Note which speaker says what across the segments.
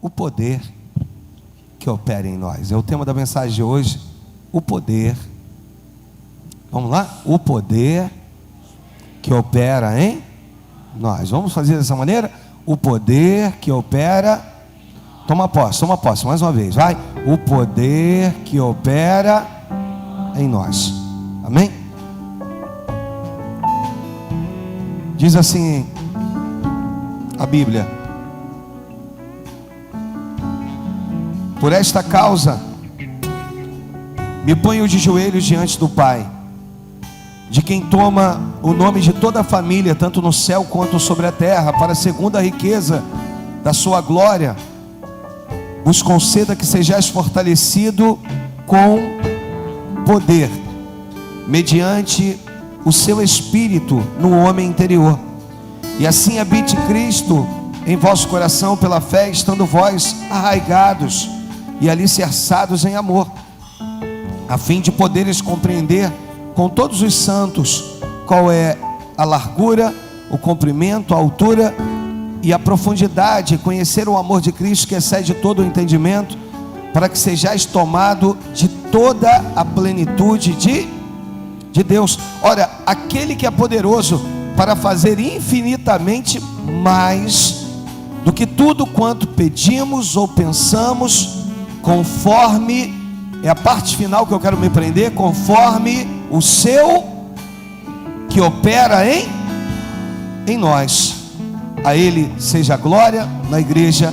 Speaker 1: o poder que opera em nós. É o tema da mensagem de hoje, o poder. Vamos lá? O poder que opera em nós. Vamos fazer dessa maneira? O poder que opera. Toma posse, mais uma vez, vai. O poder que opera em nós. Amém? Diz assim a Bíblia: por esta causa me ponho de joelhos diante do Pai, de quem toma o nome de toda a família, tanto no céu quanto sobre a terra, para segundo a riqueza da sua glória, vos conceda que sejais fortalecido com poder, mediante o seu Espírito no homem interior, e assim habite Cristo em vosso coração pela fé, estando vós arraigados e alicerçados em amor, a fim de poderes compreender com todos os santos qual é a largura, o comprimento, a altura e a profundidade, conhecer o amor de Cristo que excede todo o entendimento, para que sejais tomado de toda a plenitude de Deus. Ora, aquele que é poderoso para fazer infinitamente mais do que tudo quanto pedimos ou pensamos, conforme, é a parte final que eu quero me prender, conforme o seu que opera em nós. A Ele seja a glória na igreja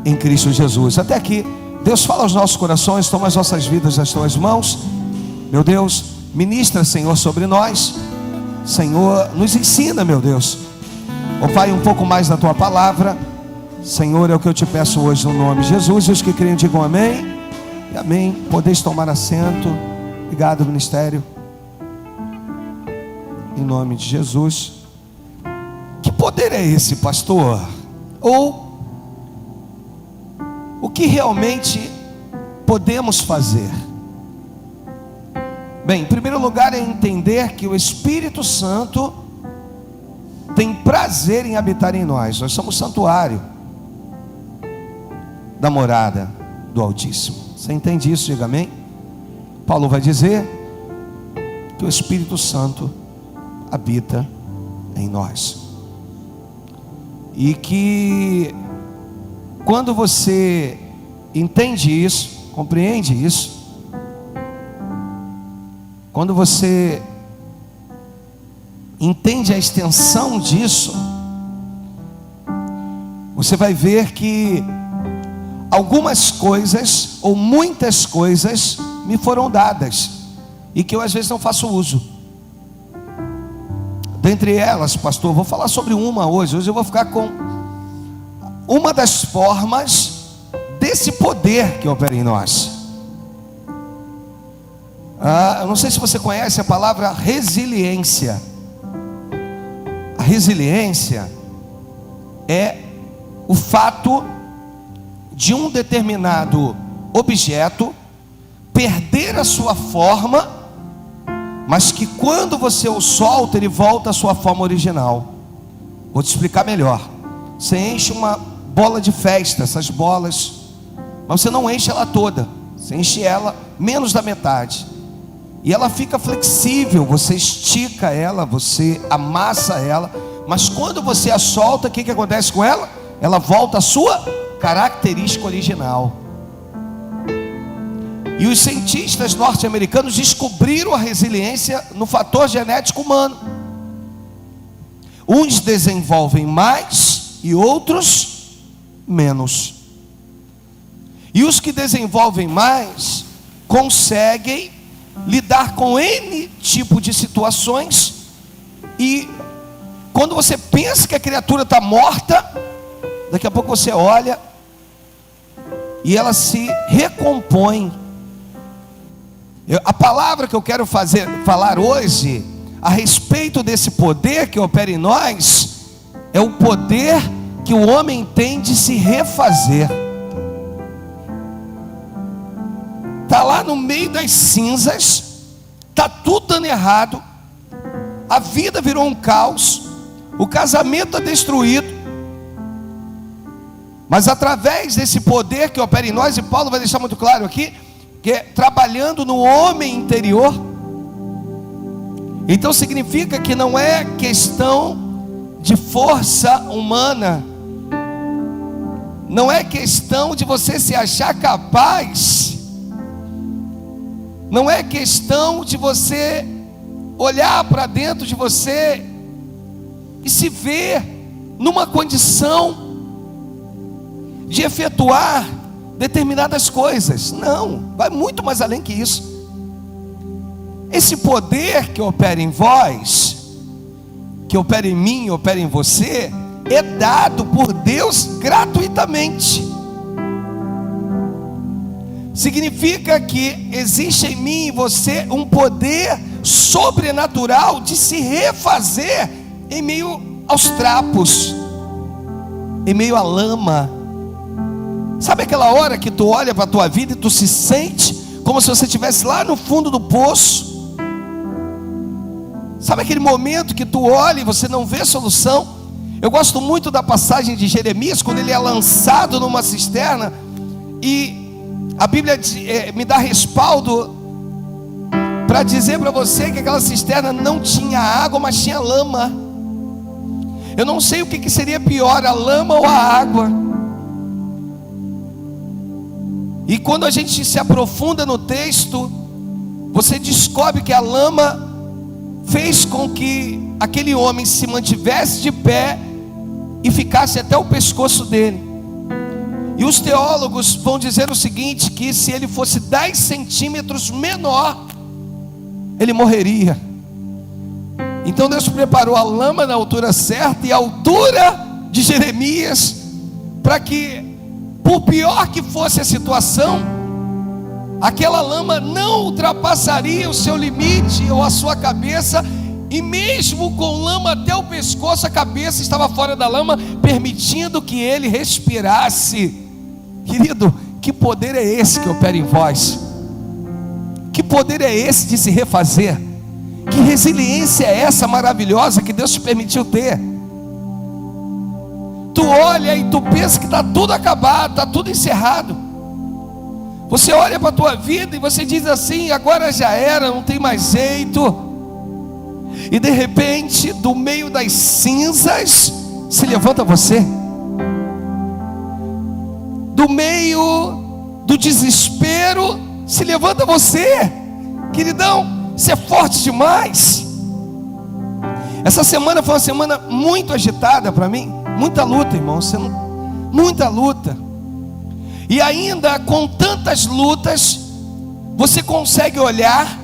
Speaker 1: em Cristo Jesus. Até aqui, Deus fala aos nossos corações, toma as nossas vidas nas tuas mãos. Meu Deus, ministra, Senhor, sobre nós. Senhor, nos ensina, meu Deus. Ó Pai, um pouco mais da tua palavra. Senhor, é o que eu te peço hoje no nome de Jesus. E os que creem digam amém e amém. Podeis tomar assento. Obrigado, ministério. Em nome de Jesus. Que poder é esse, pastor? Ou o que realmente podemos fazer? Bem, em primeiro lugar é entender que o Espírito Santo tem prazer em habitar em nós. Nós somos santuário da morada do Altíssimo. Você entende isso? Diga amém. Paulo vai dizer que o Espírito Santo habita em nós. E que quando você entende isso, compreende isso, quando você entende a extensão disso, você vai ver que algumas coisas, ou muitas coisas, me foram dadas, e que eu às vezes não faço uso. Dentre elas, pastor, vou falar sobre uma hoje. Hoje eu vou ficar com uma das formas desse poder que opera em nós. Eu não sei se você conhece a palavra resiliência. A resiliência é o fato de um determinado objeto perder a sua forma, mas que quando você o solta, ele volta à sua forma original. Vou te explicar melhor. Você enche uma bola de festa, essas bolas, mas você não enche ela toda. Você enche ela menos da metade. E ela fica flexível, você estica ela, você amassa ela, mas quando você a solta, o que acontece com ela? Ela volta à sua característica original. E os cientistas norte-americanos descobriram a resiliência no fator genético humano. Uns desenvolvem mais e outros menos. E os que desenvolvem mais conseguem lidar com N tipo de situações. E quando você pensa que a criatura está morta, daqui a pouco você olha e ela se recompõe. A palavra que eu quero falar hoje a respeito desse poder que opera em nós é o poder que o homem tem de se refazer. Está lá no meio das cinzas, está tudo dando errado, a vida virou um caos, o casamento está destruído, Mas através desse poder que opera em nós, e Paulo vai deixar muito claro aqui, que é trabalhando no homem interior. Então significa que não é questão de força humana, não é questão de você se achar capaz, não é questão de você olhar para dentro de você e se ver numa condição de efetuar determinadas coisas. Não, vai muito mais além que isso. Esse poder que opera em vós, que opera em mim, opera em você, é dado por Deus gratuitamente. Significa que existe em mim e você um poder sobrenatural de se refazer em meio aos trapos, em meio à lama. Sabe aquela hora que tu olha para a tua vida e tu se sente como se você estivesse lá no fundo do poço? Sabe aquele momento que tu olha e você não vê solução? Eu gosto muito da passagem de Jeremias, quando ele é lançado numa cisterna, e a Bíblia me dá respaldo para dizer para você que aquela cisterna não tinha água, mas tinha lama. Eu não sei o que seria pior, a lama ou a água. E quando a gente se aprofunda no texto, você descobre que a lama fez com que aquele homem se mantivesse de pé e ficasse até o pescoço dele. E os teólogos vão dizer o seguinte, que se ele fosse 10 centímetros menor, ele morreria. Então Deus preparou a lama na altura certa e a altura de Jeremias, para que, por pior que fosse a situação, aquela lama não ultrapassaria o seu limite ou a sua cabeça. E mesmo com lama até o pescoço, a cabeça estava fora da lama, permitindo que ele respirasse. Querido, que poder é esse que opera em vós? Que poder é esse de se refazer? Que resiliência é essa maravilhosa que Deus te permitiu ter? Tu olha e tu pensa que está tudo acabado, está tudo encerrado. Você olha para a tua vida e você diz assim: agora já era, não tem mais jeito. E de repente, do meio das cinzas, se levanta você. Do meio do desespero, se levanta você. Queridão, você é forte demais. Essa semana foi uma semana muito agitada para mim. Muita luta, irmão. Muita luta. E ainda com tantas lutas, você consegue olhar,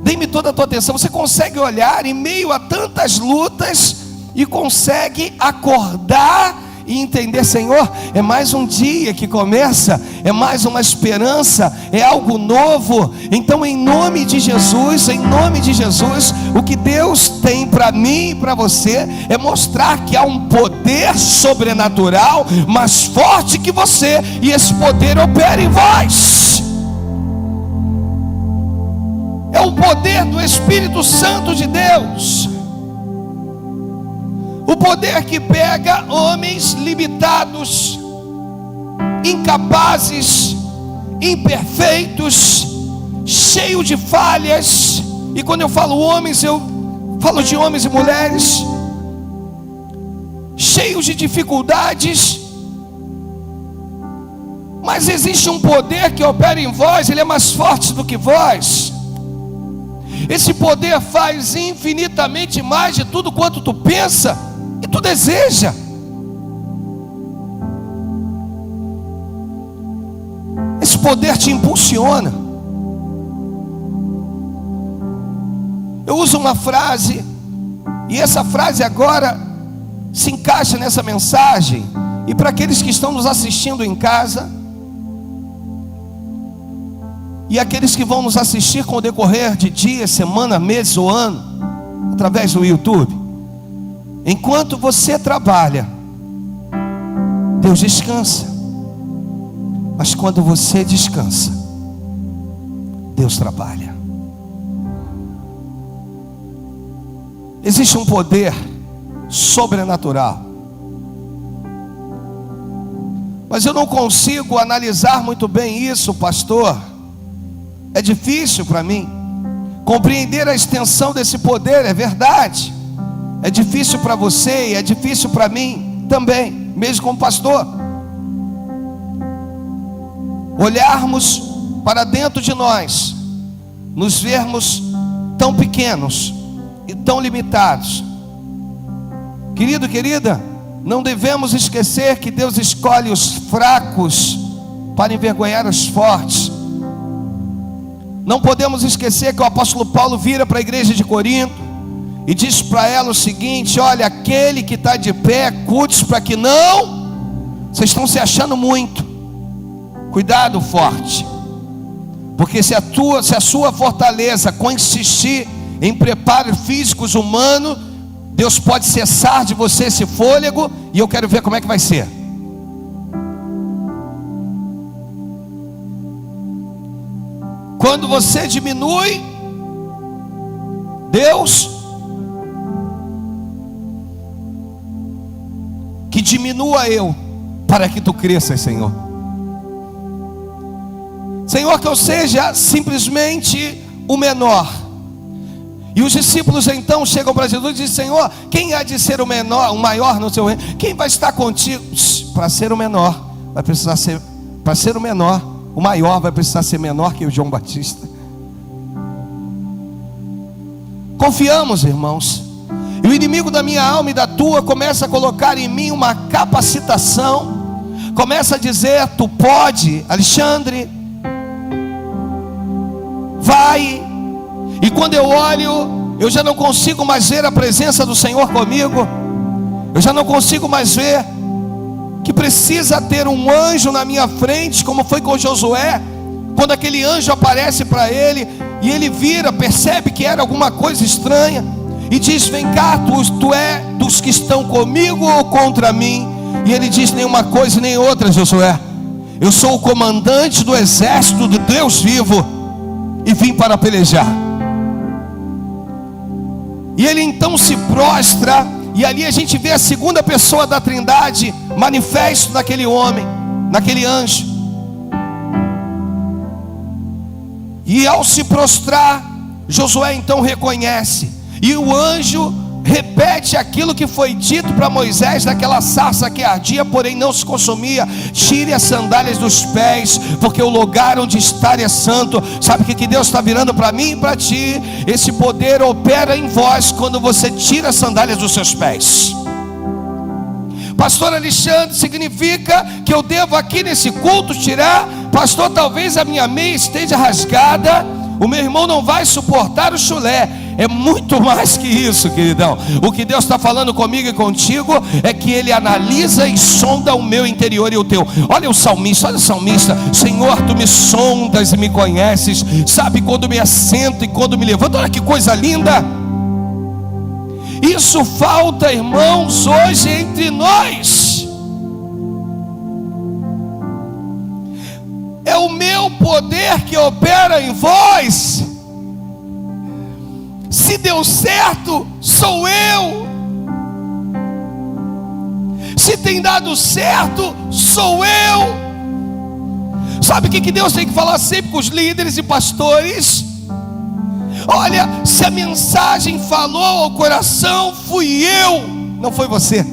Speaker 1: dê-me toda a tua atenção, você consegue olhar em meio a tantas lutas e consegue acordar e entender: Senhor, é mais um dia que começa, é mais uma esperança, é algo novo. Então em nome de Jesus, o que Deus tem para mim e para você é mostrar que há um poder sobrenatural mais forte que você, e esse poder opera em vós. É o poder do Espírito Santo de Deus. O poder que pega homens limitados, incapazes, imperfeitos, cheios de falhas. E quando eu falo homens, eu falo de homens e mulheres cheios de dificuldades. Mas existe um poder que opera em vós, ele é mais forte do que vós. Esse poder faz infinitamente mais de tudo quanto tu pensa e tu deseja. Esse poder te impulsiona. Eu uso uma frase, e essa frase agora se encaixa nessa mensagem. E para aqueles que estão nos assistindo em casa, e aqueles que vão nos assistir com o decorrer de dias, semana, meses ou ano, através do YouTube: enquanto você trabalha, Deus descansa. Mas quando você descansa, Deus trabalha. Existe um poder sobrenatural Mas eu não consigo analisar muito bem isso, pastor. É difícil para mim compreender a extensão desse poder, é verdade. É difícil para você e é difícil para mim também, mesmo como pastor. Olharmos para dentro de nós, nos vermos tão pequenos e tão limitados. Querido, querida, não devemos esquecer que Deus escolhe os fracos para envergonhar os fortes. Não podemos esquecer que o apóstolo Paulo vira para a igreja de Corinto e diz para ela o seguinte: olha, aquele que está de pé, cuide para que não, vocês estão se achando muito, cuidado forte, porque se a sua fortaleza consistir em preparos físicos humanos, Deus pode cessar de você esse fôlego, e eu quero ver como é que vai ser. Quando você diminui, Deus, que diminua eu, para que tu cresças, Senhor. Senhor, que eu seja simplesmente o menor. E os discípulos então chegam para Jesus e dizem: Senhor, quem há de ser o menor, o maior no seu reino? Quem vai estar contigo? Para ser o menor, vai precisar ser, para ser o menor, o maior vai precisar ser menor que o João Batista. Confiamos, irmãos. E o inimigo da minha alma e da tua começa a colocar em mim uma capacitação. Começa a dizer: tu pode, Alexandre, vai. E quando eu olho, eu já não consigo mais ver a presença do Senhor comigo. Eu já não consigo mais ver que precisa ter um anjo na minha frente, como foi com Josué. Quando aquele anjo aparece para ele, e ele vira, percebe que era alguma coisa estranha, e diz: vem cá, tu é dos que estão comigo ou contra mim? E ele diz: nenhuma coisa e nem outra, Josué. Eu sou o comandante do exército de Deus vivo, e vim para pelejar. E ele então se prostra, e ali a gente vê a segunda pessoa da Trindade manifesto naquele homem, naquele anjo. E ao se prostrar, Josué então reconhece, e o anjo repete aquilo que foi dito para Moisés daquela sarça que ardia, porém não se consumia: tire as sandálias dos pés, porque o lugar onde estar é santo. Sabe o que Deus está virando para mim e para ti? Esse poder opera em vós quando você tira as sandálias dos seus pés. Pastor Alexandre, significa que eu devo aqui nesse culto tirar? Pastor, talvez a minha meia esteja rasgada, o meu irmão não vai suportar o chulé. É muito mais que isso, queridão. O que Deus está falando comigo e contigo é que Ele analisa e sonda o meu interior e o teu. Olha o salmista, olha o salmista: Senhor, tu me sondas e me conheces, sabe quando me assento e quando me levanto. Olha que coisa linda. Isso falta, irmãos, hoje entre nós. É o meu poder que opera em vós. Se deu certo, sou eu. Se tem dado certo, sou eu. Sabe o que Deus tem que falar sempre com os líderes e pastores? Olha, se a mensagem falou ao coração, fui eu, não foi você.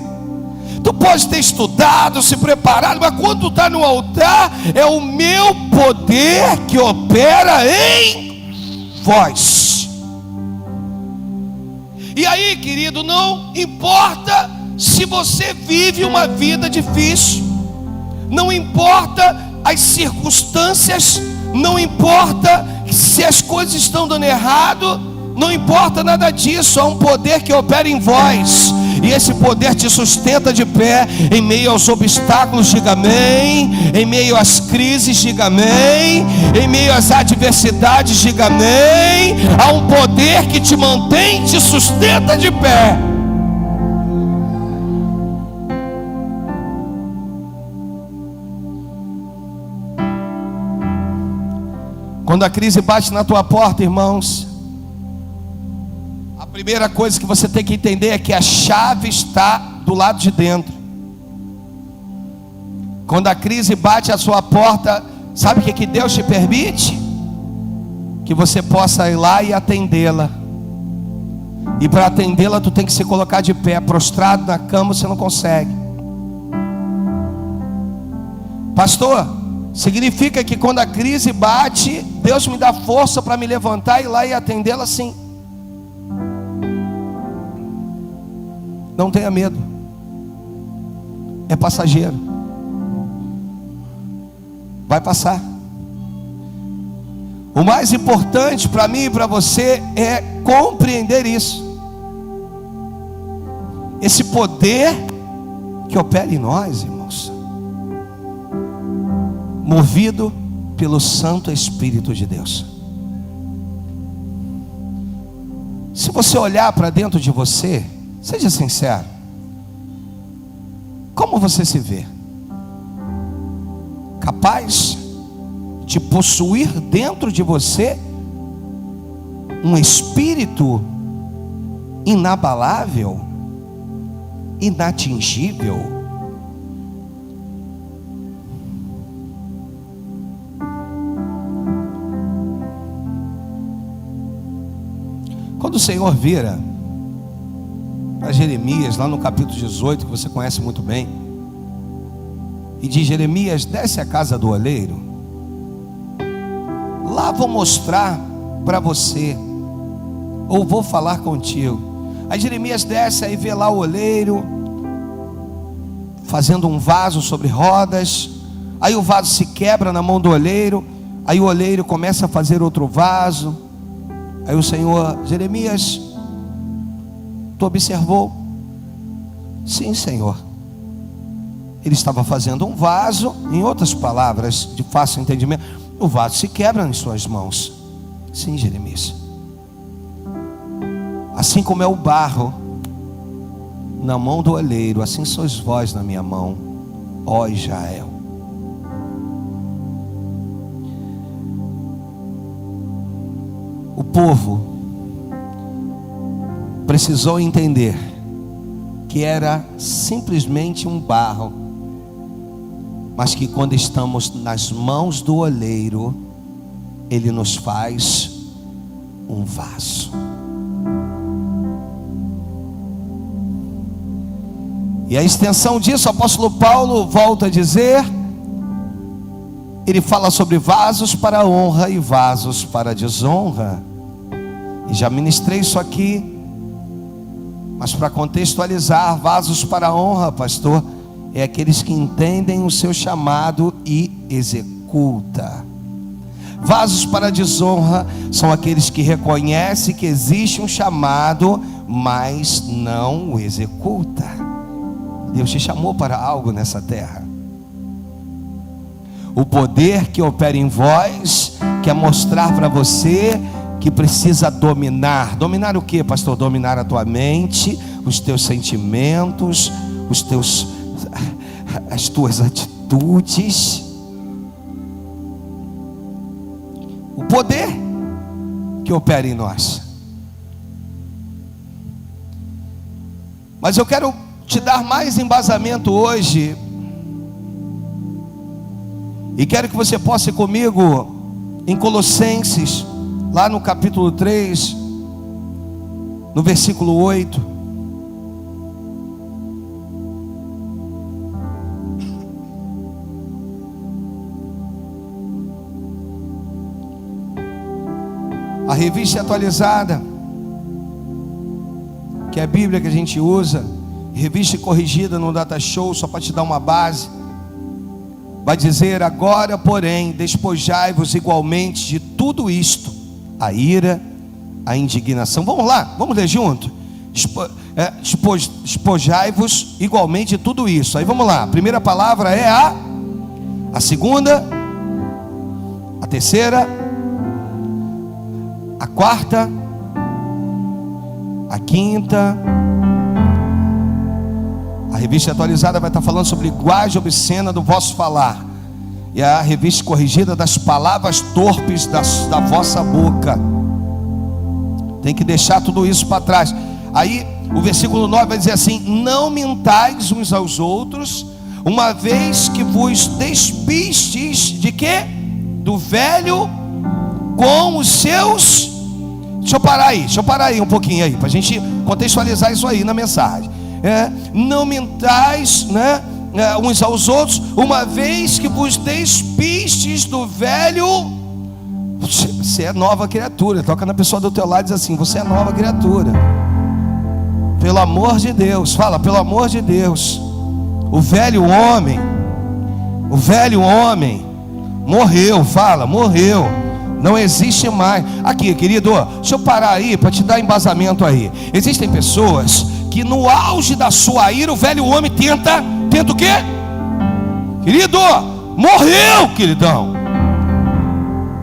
Speaker 1: Tu pode ter estudado, se preparado, mas quando tu está no altar, é o meu poder que opera em vós. E aí, querido, não importa se você vive uma vida difícil, não importa as circunstâncias, não importa se as coisas estão dando errado, não importa nada disso. Há um poder que opera em vós, e esse poder te sustenta de pé em meio aos obstáculos. Diga amém. Em meio às crises, diga amém. Em meio às adversidades, diga amém. Há um poder que te mantém, te sustenta de pé. Quando a crise bate na tua porta, irmãos, a primeira coisa que você tem que entender é que a chave está do lado de dentro. Quando a crise bate à sua porta, sabe o que Deus te permite? Que você possa ir lá e atendê-la. E para atendê-la, tu tem que se colocar de pé. Prostrado na cama, você não consegue. Pastor, significa que quando a crise bate, Deus me dá força para me levantar e ir lá e atendê-la? Sim. Não tenha medo. É passageiro. Vai passar. O mais importante para mim e para você é compreender isso. Esse poder que opera em nós, irmãos, movido pelo Santo Espírito de Deus. Se você olhar para dentro de você, seja sincero, como você se vê? Capaz de possuir dentro de você um espírito inabalável, inatingível? Quando o Senhor vira para Jeremias, lá no capítulo 18, que você conhece muito bem, e diz: Jeremias, desce à casa do oleiro, lá vou mostrar para você, ou vou falar contigo. Aí Jeremias desce, aí vê lá o oleiro fazendo um vaso sobre rodas. Aí o vaso se quebra na mão do oleiro. Aí o oleiro começa a fazer outro vaso. Aí o Senhor: Jeremias, tu observou? Sim, Senhor. Ele estava fazendo um vaso. Em outras palavras, de fácil entendimento, o vaso se quebra em suas mãos. Sim, Jeremias. Assim como é o barro na mão do oleiro, assim sois vós na minha mão, ó Israel. O povo precisou entender que era simplesmente um barro, mas que quando estamos nas mãos do oleiro, ele nos faz um vaso. E a extensão disso, o apóstolo Paulo volta a dizer, ele fala sobre vasos para honra e vasos para desonra. E já ministrei isso aqui, mas para contextualizar, vasos para honra, pastor, é aqueles que entendem o seu chamado e executa. Vasos para desonra são aqueles que reconhecem que existe um chamado, mas não o executa. Deus te chamou para algo nessa terra. O poder que opera em vós quer mostrar para você que precisa dominar. Dominar o que, pastor? Dominar a tua mente, os teus sentimentos, as tuas atitudes. O poder que opera em nós. Mas eu quero te dar mais embasamento hoje, e quero que você possa ir comigo em Colossenses, lá no capítulo 3, no versículo 8. A revista atualizada, que é a Bíblia que a gente usa, revista corrigida no Data Show, só para te dar uma base, vai dizer: agora porém despojai-vos igualmente de tudo isto, a ira, a indignação. Vamos lá, vamos ler junto. Despojai-vos igualmente de tudo isso. Aí vamos lá, a primeira palavra é a segunda, a terceira, a quarta, a quinta. A revista atualizada vai estar falando sobre linguagem obscena do vosso falar, e a revista corrigida das palavras torpes da vossa boca. Tem que deixar tudo isso para trás. Aí o versículo 9 vai dizer assim: não mintais uns aos outros, uma vez que vos despistes de quê? Do velho com os seus... Deixa eu parar aí um pouquinho aí, para a gente contextualizar isso aí na mensagem. Não mentais, né, uns aos outros, uma vez que vos despistes do velho. Você é nova criatura. Toca na pessoa do teu lado e diz assim: você é nova criatura. Pelo amor de Deus, fala, pelo amor de Deus. O velho homem morreu, fala, morreu. Não existe mais. Aqui, querido, deixa eu parar aí para te dar embasamento aí. Existem pessoas que no auge da sua ira, o velho homem tenta o quê? Querido, morreu, queridão.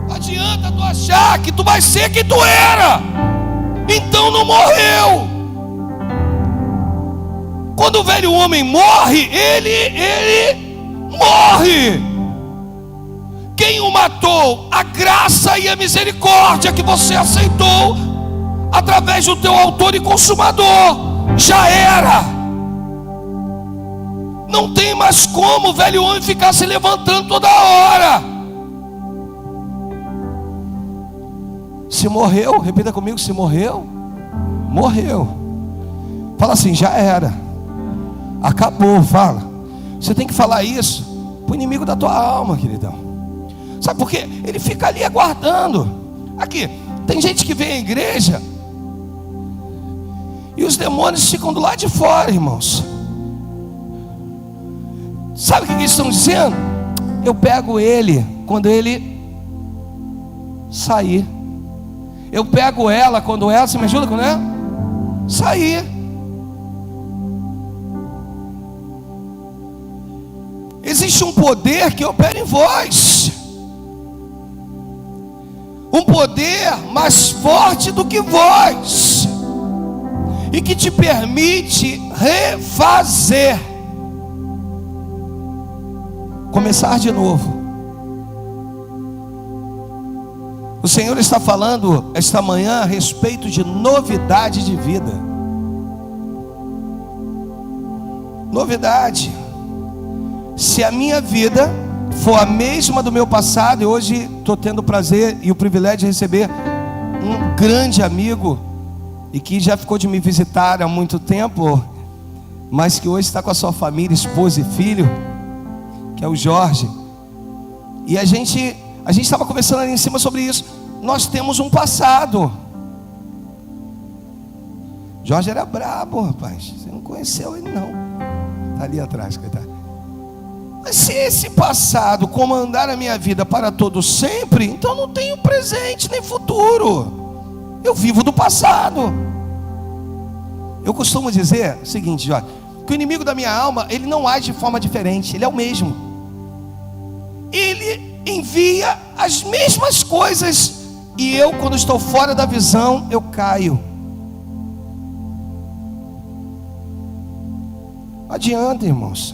Speaker 1: Não adianta tu achar que tu vai ser quem tu era. Então não morreu. Quando o velho homem morre, ele morre. Quem o matou? A graça e a misericórdia que você aceitou através do teu autor e consumador. Já era. Não tem mais como o velho homem ficar se levantando toda hora. Se morreu, repita comigo, se morreu, morreu. Fala assim, já era. Acabou, fala. Você tem que falar isso para o inimigo da tua alma, queridão. Sabe por quê? Ele fica ali aguardando. Aqui, tem gente que vem à igreja e os demônios ficam do lado de fora, irmãos. Sabe o que eles estão dizendo? Eu pego ele quando ele sair. Eu pego ela quando ela, você me ajuda com ela? Sair. Existe um poder que opera em vós. Um poder mais forte do que vós, e que te permite refazer, começar de novo. O Senhor está falando esta manhã a respeito de novidade de vida. Novidade. Se a minha vida for a mesma do meu passado, e hoje estou tendo o prazer e o privilégio de receber um grande amigo, e que já ficou de me visitar há muito tempo, mas que hoje está com a sua família, esposa e filho, que é o Jorge. E a gente estava conversando ali em cima sobre isso. Nós temos um passado. Jorge era brabo, rapaz. Você não conheceu ele não. Está ali atrás, coitado. Mas se esse passado comandar a minha vida para todo sempre, então não tenho presente nem futuro. Eu vivo do passado. Eu costumo dizer o seguinte, Jorge, que o inimigo da minha alma, ele não age de forma diferente, ele é o mesmo. Ele envia as mesmas coisas, e eu, quando estou fora da visão, eu caio. Não adianta, irmãos.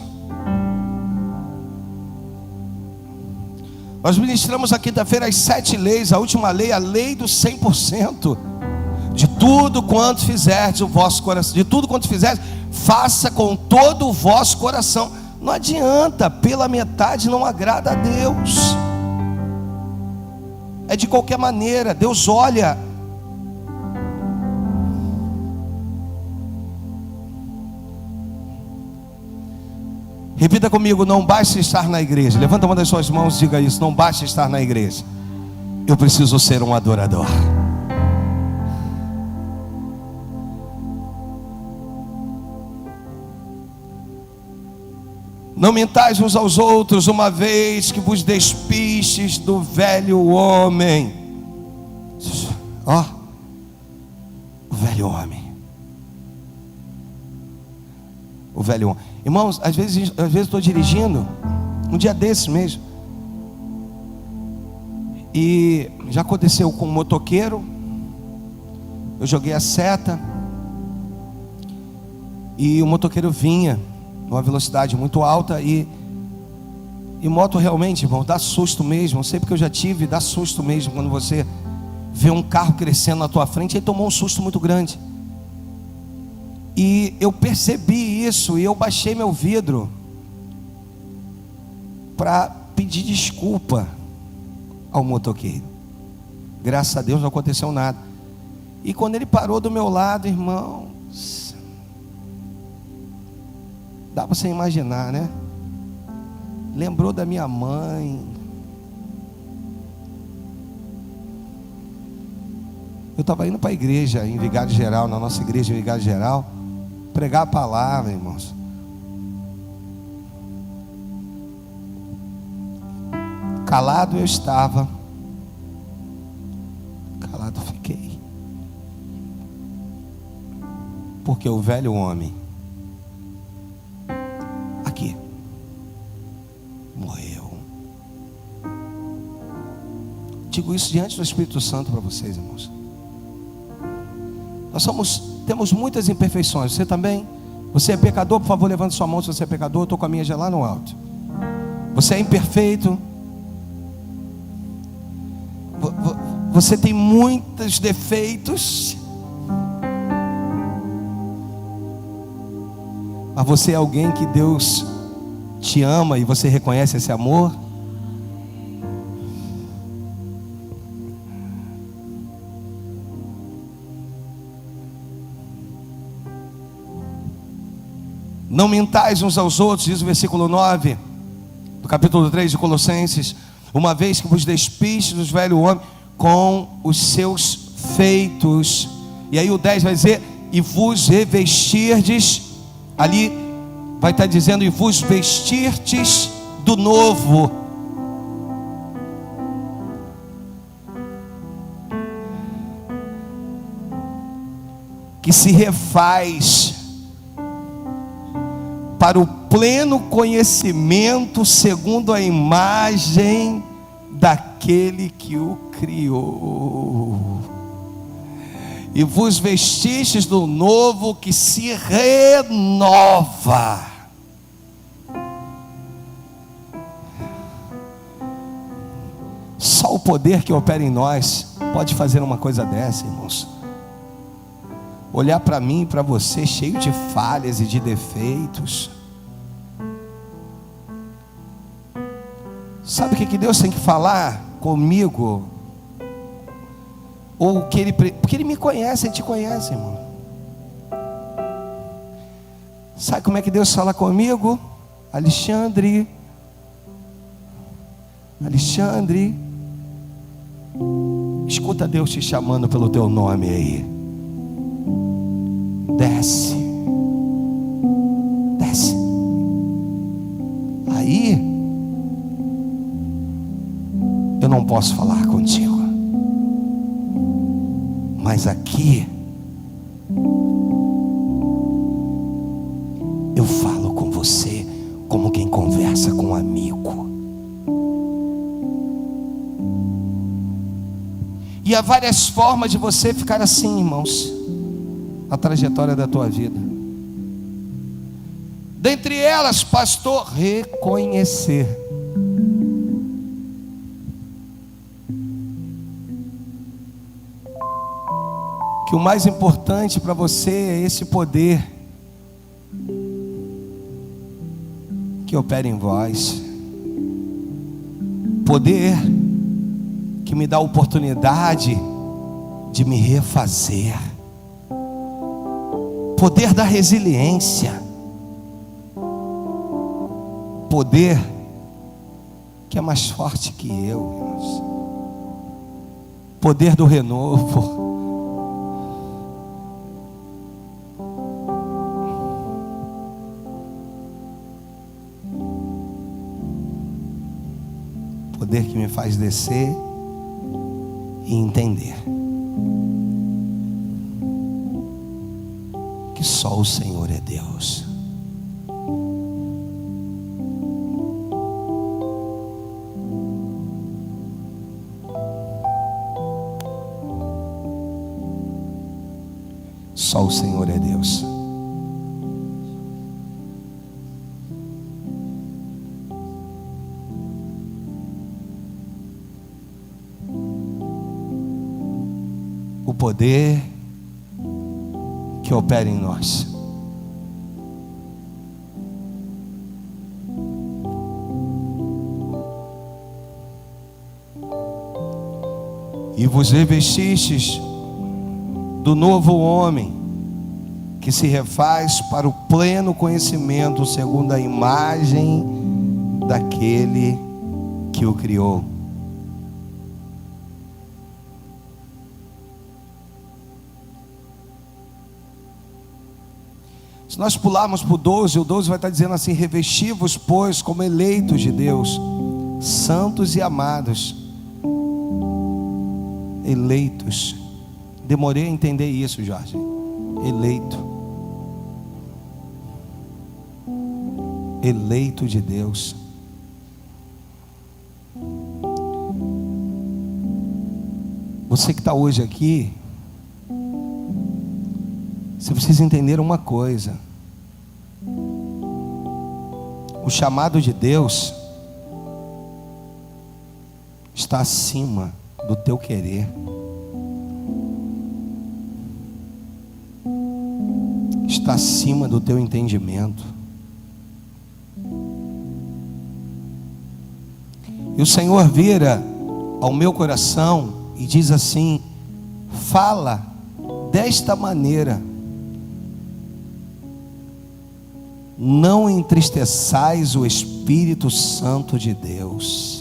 Speaker 1: Nós ministramos a quinta-feira as 7 leis. A última lei, a lei do 100%. De tudo quanto fizerdes o vosso coração, de tudo quanto fizerdes, faça com todo o vosso coração. Não adianta, pela metade não agrada a Deus. É de qualquer maneira. Deus olha. Repita comigo, não basta estar na igreja. Levanta uma das suas mãos e diga isso. Não basta estar na igreja. Eu preciso ser um adorador. Não mentais uns aos outros, uma vez que vos despistes do velho homem. Ó, o velho homem. O velho homem. Irmãos, às vezes estou dirigindo, um dia desses mesmo, e já aconteceu com um motoqueiro. Eu joguei a seta e o motoqueiro vinha numa velocidade muito alta, e moto realmente, irmão, dá susto mesmo. Eu sei porque eu já tive, dá susto mesmo quando você vê um carro crescendo na tua frente. Ele tomou um susto muito grande. E eu percebi isso, e eu baixei meu vidro. para pedir desculpa ao motoqueiro. Graças a Deus não aconteceu nada. E quando ele parou do meu lado, irmãos, dá para você imaginar, né? Lembrou da minha mãe. Eu estava indo para a igreja em Vigário Geral, na nossa igreja em Vigário Geral, pregar a palavra, irmãos. Calado eu estava, calado fiquei, porque o velho homem aqui morreu. Digo isso diante do Espírito Santo para vocês, irmãos. Temos muitas imperfeições. Você também? Você é pecador? Por favor, levante sua mão se você é pecador. Eu estou com a minha já lá no alto. Você é imperfeito. Você tem muitos defeitos. Mas você é alguém que Deus te ama e você reconhece esse amor. Não mentais uns aos outros, diz o versículo 9 do capítulo 3 de Colossenses, uma vez que vos despistes do velho homem com os seus feitos. E aí o 10 vai dizer, e vos revestirdes, ali vai estar dizendo, e vos vestirtes do novo. Que se refaz para o pleno conhecimento segundo a imagem daquele que o criou. E vos vestistes do novo que se renova. Só o poder que opera em nós pode fazer uma coisa dessa, irmãos. Olhar para mim e para você cheio de falhas e de defeitos. Sabe o que Deus tem que falar comigo? Ou porque Ele me conhece, Ele te conhece, irmão. Sabe como é que Deus fala comigo? Alexandre, escuta Deus te chamando pelo teu nome aí. Desce. Aí eu não posso falar contigo, mas aqui eu falo com você como quem conversa com um amigo. E há várias formas de você ficar assim, irmãos, a trajetória da tua vida. Dentre elas, pastor, reconhecer. Que o mais importante para você é esse poder que opera em vós. Poder que me dá a oportunidade de me refazer. Poder da resiliência. Poder que é mais forte que eu, irmãos. Poder do renovo. Poder que me faz descer e entender que só o Senhor é Deus. Só o Senhor é Deus. O poder que opera em nós. e vos revestistes do novo homem, que se refaz para o pleno conhecimento, segundo a imagem daquele que o criou. Se nós pularmos para o 12, o 12 vai estar dizendo assim: revesti-vos, pois, como eleitos de Deus, santos e amados. Eleitos. Demorei a entender isso, Jorge. Eleito. Eleito de Deus. Você que está hoje aqui, você precisa entender uma coisa: o chamado de Deus está acima do teu querer, está acima do teu entendimento. E o Senhor vira ao meu coração e diz assim: fala desta maneira, não entristeçais o Espírito Santo de Deus.